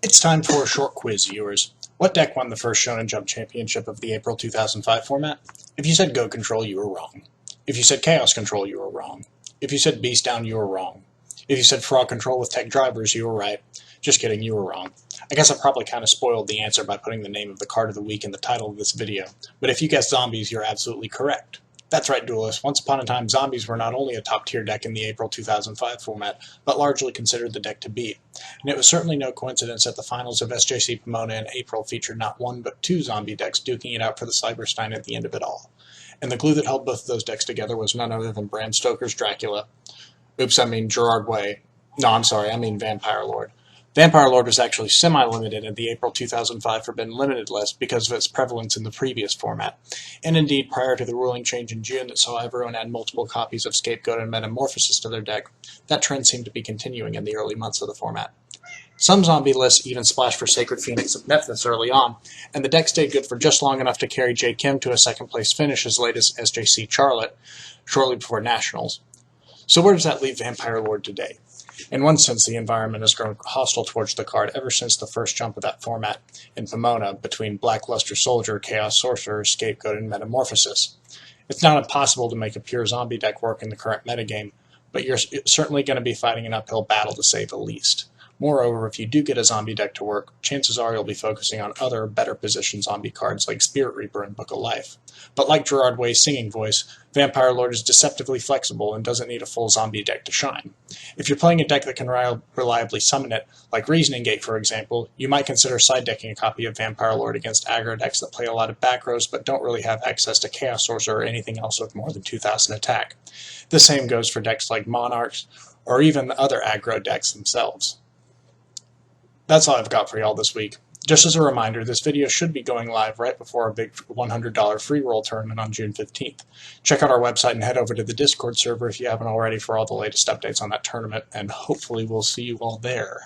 It's time for a short quiz, viewers. What deck won the first Shonen Jump Championship of the April 2005 format? If you said Go Control, you were wrong. If you said Chaos Control, you were wrong. If you said Beast Down, you were wrong. If you said Frog Control with Tech Drivers, you were right. Just kidding, you were wrong. I guess I probably kind of spoiled the answer by putting the name of the card of the week in the title of this video, but if you guessed Zombies, you're absolutely correct. That's right, duelists. Once upon a time, Zombies were not only a top-tier deck in the April 2005 format, but largely considered the deck to beat. And it was certainly no coincidence that the finals of SJC Pomona in April featured not one but two zombie decks duking it out for the Cyberstein at the end of it all. And the glue that held both of those decks together was none other than Bram Stoker's Dracula. Oops, I mean Gerard Way. No, I'm sorry, I mean Vampire Lord. Vampire Lord was actually semi-limited in the April 2005 Forbidden Limited list because of its prevalence in the previous format. And indeed, prior to the ruling change in June that saw everyone add multiple copies of Scapegoat and Metamorphosis to their deck, that trend seemed to be continuing in the early months of the format. Some zombie lists even splashed for Sacred Phoenix of Nephthys early on, and the deck stayed good for just long enough to carry J. Kim to a second-place finish as late as SJC Charlotte, shortly before Nationals. So where does that leave Vampire Lord today? In one sense, the environment has grown hostile towards the card ever since the first jump of that format in Pomona between Blackluster Soldier, Chaos Sorcerer, Scapegoat, and Metamorphosis. It's not impossible to make a pure zombie deck work in the current metagame, but you're certainly going to be fighting an uphill battle to say the least. Moreover, if you do get a zombie deck to work, chances are you'll be focusing on other, better-positioned zombie cards like Spirit Reaper and Book of Life. But like Gerard Way's singing voice, Vampire Lord is deceptively flexible and doesn't need a full zombie deck to shine. If you're playing a deck that can reliably summon it, like Reasoning Gate for example, you might consider side-decking a copy of Vampire Lord against aggro decks that play a lot of back rows but don't really have access to Chaos Sorcerer or anything else with more than 2,000 attack. The same goes for decks like Monarchs, or even the other aggro decks themselves. That's all I've got for y'all this week. Just as a reminder, this video should be going live right before our big $100 free roll tournament on June 15th. Check out our website and head over to the Discord server if you haven't already for all the latest updates on that tournament, and hopefully we'll see you all there.